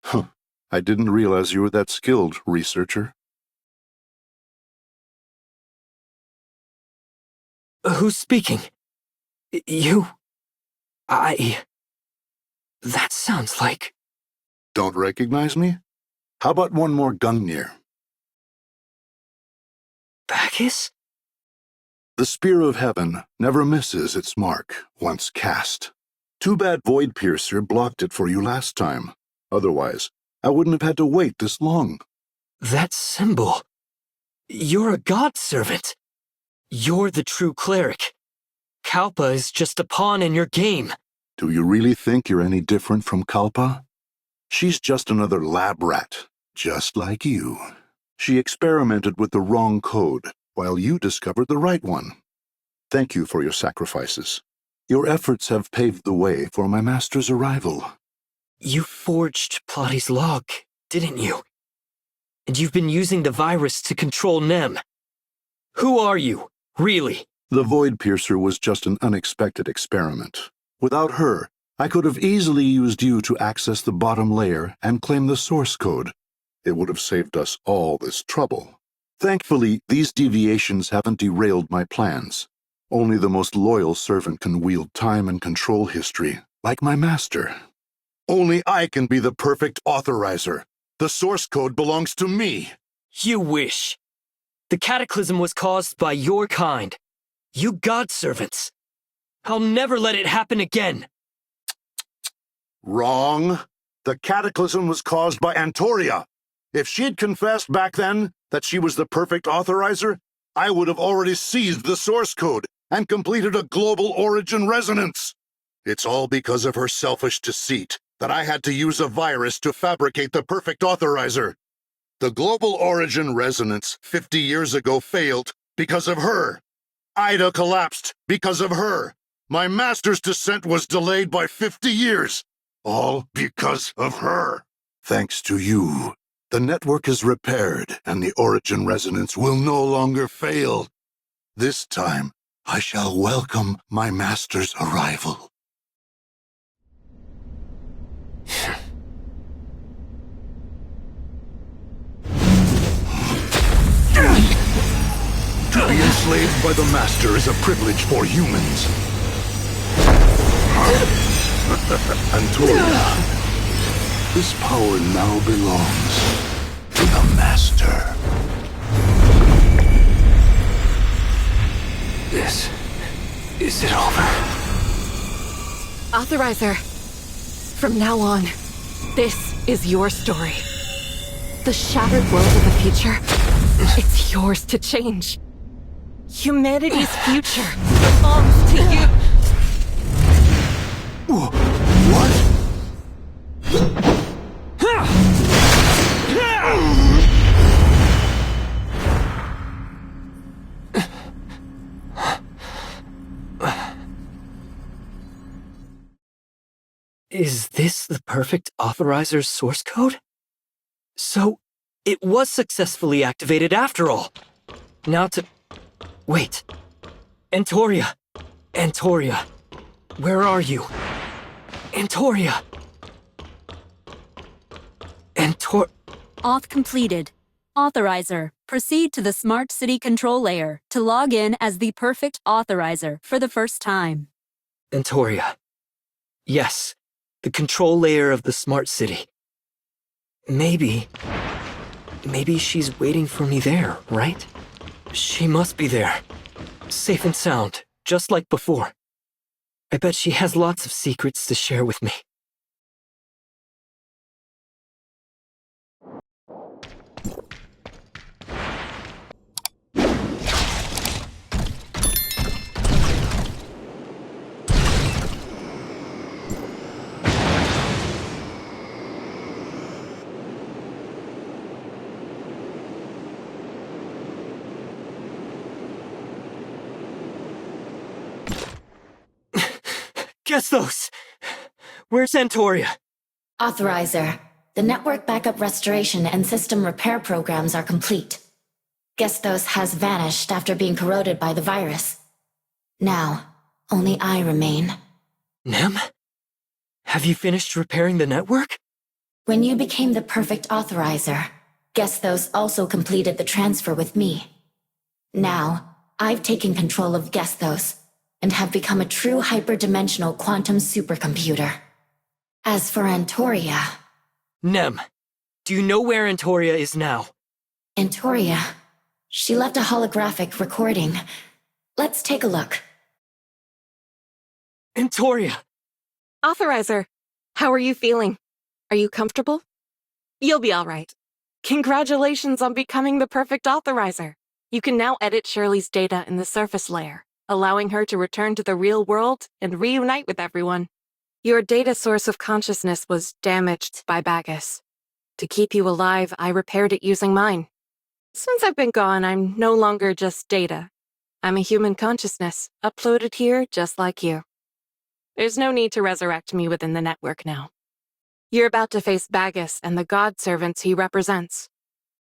Speaker 8: Huh. I didn't realize you were that skilled, researcher.
Speaker 2: Who's speaking? You? That sounds like...
Speaker 8: Don't recognize me? How about one more Gungnir?
Speaker 2: Bacchus?
Speaker 8: The Spear of Heaven never misses its mark once cast. Too bad Void Piercer blocked it for you last time. Otherwise, I wouldn't have had to wait this long.
Speaker 2: That symbol... You're a god servant. You're the true cleric. Kalpa is just a pawn in your game.
Speaker 8: Do you really think you're any different from Kalpa? She's just another lab rat, just like you. She experimented with the wrong code, while you discovered the right one. Thank you for your sacrifices. Your efforts have paved the way for my master's arrival.
Speaker 2: You forged Plotty's log, didn't you? And you've been using the virus to control Nem. Who are you, really?
Speaker 8: The Void Piercer was just an unexpected experiment. Without her, I could have easily used you to access the bottom layer and claim the source code. It would have saved us all this trouble. Thankfully, these deviations haven't derailed my plans. Only the most loyal servant can wield time and control history, like my master. Only I can be the perfect authorizer. The source code belongs to me.
Speaker 2: You wish. The cataclysm was caused by your kind. You god servants. I'll never let it happen again.
Speaker 8: Wrong. The cataclysm was caused by Antoria. If she'd confessed back then that she was the perfect authorizer, I would have already seized the source code and completed a global origin resonance. It's all because of her selfish deceit that I had to use a virus to fabricate the perfect authorizer. The global origin resonance 50 years ago failed because of her. Ida collapsed because of her. My master's descent was delayed by 50 years. All because of her. Thanks to you, the network is repaired and the origin resonance will no longer fail. This time, I shall welcome my master's arrival. To be enslaved by the master is a privilege for humans. Antoria, this power now belongs to the master.
Speaker 2: Is it over?
Speaker 7: Authorizer, from now on, this is your story. The shattered world of the future, it's yours to change. Humanity's future belongs to you.
Speaker 8: What?
Speaker 2: Is this the perfect authorizer's source code? So, it was successfully activated after all. Now to... Wait. Antoria. Antoria. Where are you? Antoria.
Speaker 9: Auth completed. Authorizer, proceed to the Smart City control layer to log in as the perfect authorizer for the first time.
Speaker 2: Antoria. Yes, the control layer of the smart city. Maybe she's waiting for me there, right? She must be there. Safe and sound, just like before. I bet she has lots of secrets to share with me. Guess those! Where's Antoria?
Speaker 10: Authorizer, the network backup restoration and system repair programs are complete. Gestos has vanished after being corroded by the virus. Now, only I remain.
Speaker 2: Nem? Have you finished repairing the network?
Speaker 10: When you became the perfect authorizer, Gestos also completed the transfer with me. Now, I've taken control of Gestos and have become a true hyperdimensional quantum supercomputer. As for Antoria,
Speaker 2: Nem, do you know where Antoria is now?
Speaker 10: Antoria, she left a holographic recording. Let's take a look.
Speaker 2: Antoria!
Speaker 7: Authorizer, how are you feeling? Are you comfortable? You'll be all right. Congratulations on becoming the perfect authorizer. You can now edit Shirley's data in the surface layer, allowing her to return to the real world and reunite with everyone. Your data source of consciousness was damaged by Bagus. To keep you alive, I repaired it using mine. Since I've been gone, I'm no longer just data. I'm a human consciousness, uploaded here just like you. There's no need to resurrect me within the network now. You're about to face Bagus and the god servants he represents.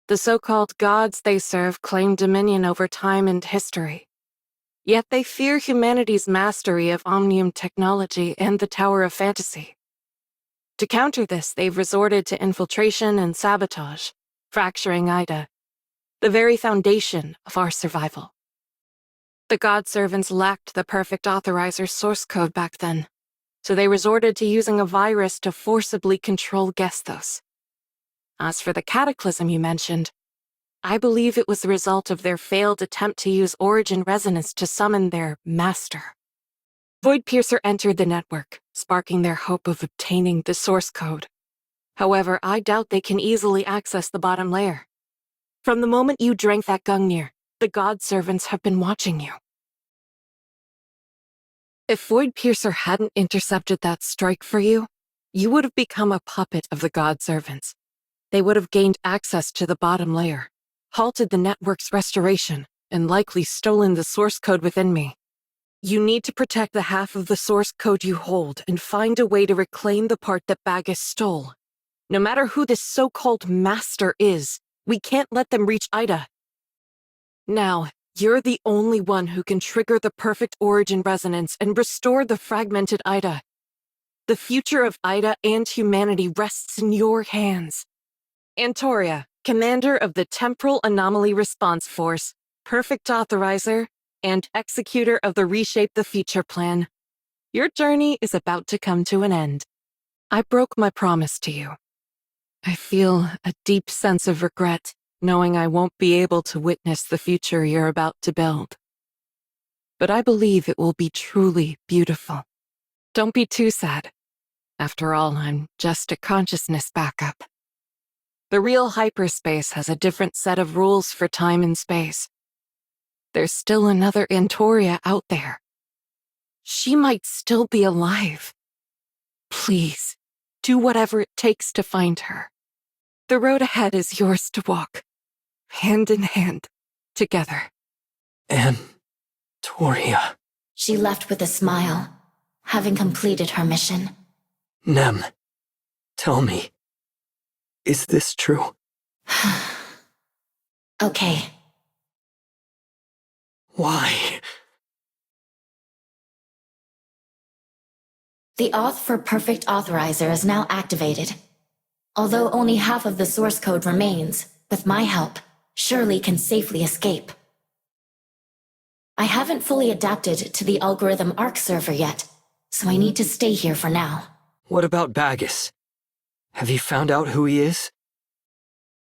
Speaker 7: The so-called gods they serve claim dominion over time and history. Yet they fear humanity's mastery of Omnium technology and the Tower of Fantasy. To counter this, they've resorted to infiltration and sabotage, fracturing Ida, the very foundation of our survival. The god servants lacked the perfect authorizer source code back then, so they resorted to using a virus to forcibly control Gestos. As for the cataclysm you mentioned, I believe it was the result of their failed attempt to use origin resonance to summon their master. Void Piercer entered the network, sparking their hope of obtaining the source code. However, I doubt they can easily access the bottom layer. From the moment you drank that Gungnir, the god servants have been watching you. If Void Piercer hadn't intercepted that strike for you, you would have become a puppet of the god servants. They would have gained access to the bottom layer, halted the network's restoration, and likely stolen the source code within me. You need to protect the half of the source code you hold and find a way to reclaim the part that Bagus stole. No matter who this so-called master is, we can't let them reach Ida. Now, you're the only one who can trigger the perfect origin resonance and restore the fragmented Ida. The future of Ida and humanity rests in your hands. Antoria, commander of the Temporal Anomaly Response Force, perfect authorizer, and executor of the Reshape the Future plan. Your journey is about to come to an end. I broke my promise to you. I feel a deep sense of regret, knowing I won't be able to witness the future you're about to build. But I believe it will be truly beautiful. Don't be too sad. After all, I'm just a consciousness backup. The real hyperspace has a different set of rules for time and space. There's still another Antoria out there. She might still be alive. Please, do whatever it takes to find her. The road ahead is yours to walk, hand in hand, together.
Speaker 2: Antoria.
Speaker 10: she left with a smile, having completed her mission.
Speaker 2: Nem, tell me, is this true?
Speaker 10: Okay,
Speaker 2: Why?
Speaker 10: the auth for Perfect Authorizer is now activated. Although only half of the source code remains, with my help, Shirley can safely escape. I haven't fully adapted to the algorithm ARC server yet, so I need to stay here for now.
Speaker 2: What about Bagus? Have you found out who he is?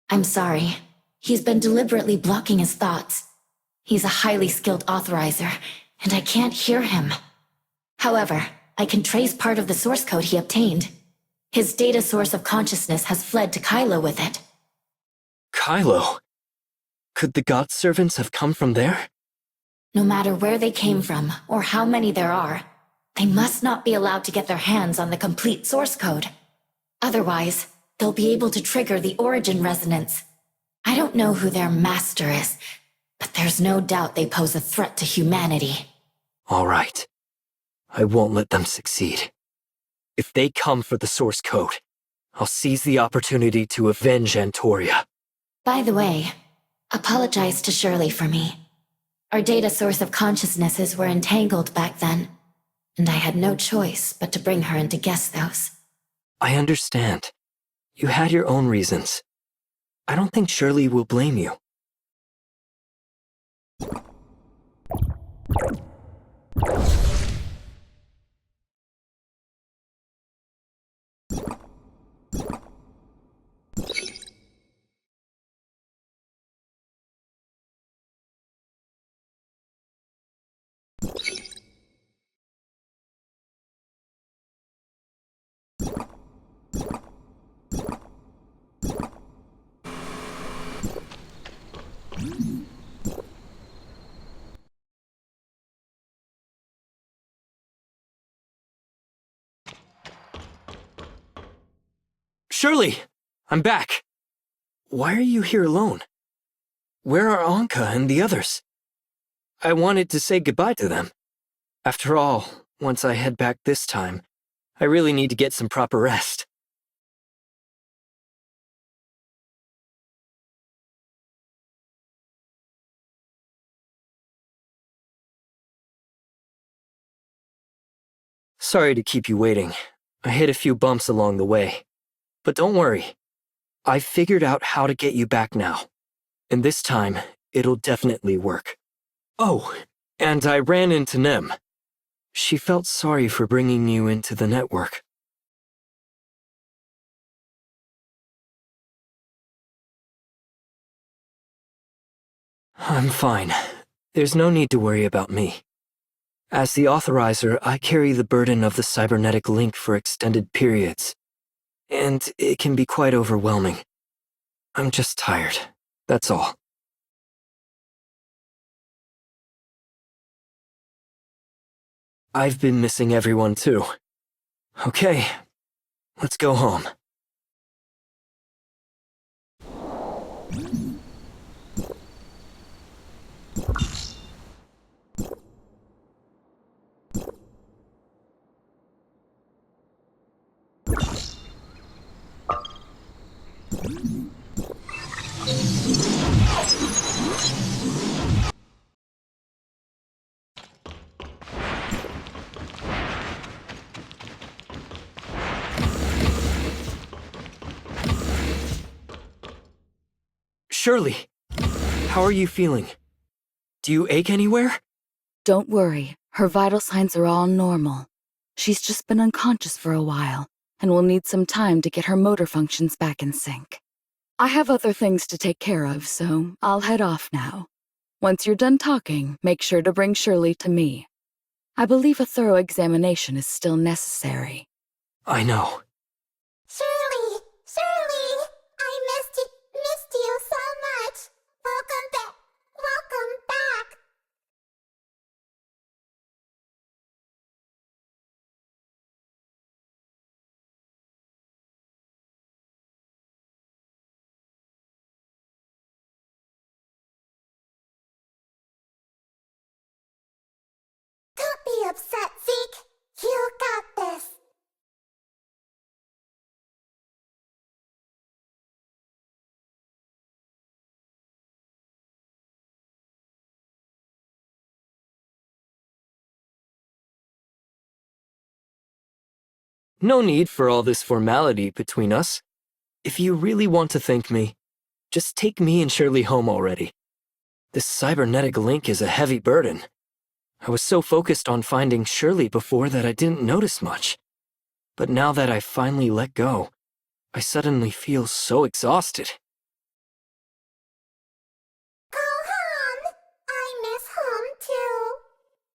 Speaker 10: I'm sorry. He's been deliberately blocking his thoughts. He's a highly skilled authorizer, and I can't hear him. However, I can trace part of the source code he obtained. His data source of consciousness has fled to Kylo with it.
Speaker 2: Kylo? Could the god servants have come from there?
Speaker 10: No matter where they came from, or how many there are, they must not be allowed to get their hands on the complete source code. Otherwise, they'll be able to trigger the origin resonance. I don't know who their master is, but there's no doubt they pose a threat to humanity.
Speaker 2: All right. I won't let them succeed. If they come for the source code, I'll seize the opportunity to avenge Antoria.
Speaker 10: By the way, apologize to Shirley for me. Our data source of consciousnesses were entangled back then, and I had no choice but to bring her into Gestos.
Speaker 2: I understand. You had your own reasons. I don't think Shirley will blame you. Shirley! I'm back! Why are you here alone? Where are Anka and the others? I wanted to say goodbye to them. After all, once I head back this time, I really need to get some proper rest. Sorry to keep you waiting. I hit a few bumps along the way. But don't worry. I've figured out how to get you back now. And this time, it'll definitely work. Oh, and I ran into Nem. She felt sorry for bringing you into the network. I'm fine. There's no need to worry about me. As the authorizer, I carry the burden of the cybernetic link for extended periods. And it can be quite overwhelming. I'm just tired, that's all. I've been missing everyone too. Okay, let's go home. Shirley, how are you feeling? Do you ache anywhere?
Speaker 1: Don't worry, her vital signs are all normal. She's just been unconscious for a while, and will need some time to get her motor functions back in sync. I have other things to take care of, so I'll head off now. Once you're done talking, make sure to bring Shirley to me. I believe a thorough examination is still necessary.
Speaker 2: I know.
Speaker 3: Shirley! Shirley! I missed you so much! Welcome back! Welcome back! Don't be upset, Zeke! You got this!
Speaker 2: No need for all this formality between us. If you really want to thank me, just take me and Shirley home already. This cybernetic link is a heavy burden. I was so focused on finding Shirley before that I didn't notice much. But now that I've finally let go, I suddenly feel so exhausted.
Speaker 3: Go home! I miss home too.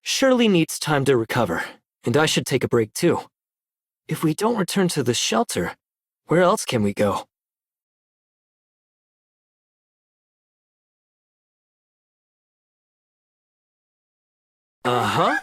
Speaker 2: Shirley needs time to recover, and I should take a break too. If we don't return to the shelter, where else can we go? Uh-huh.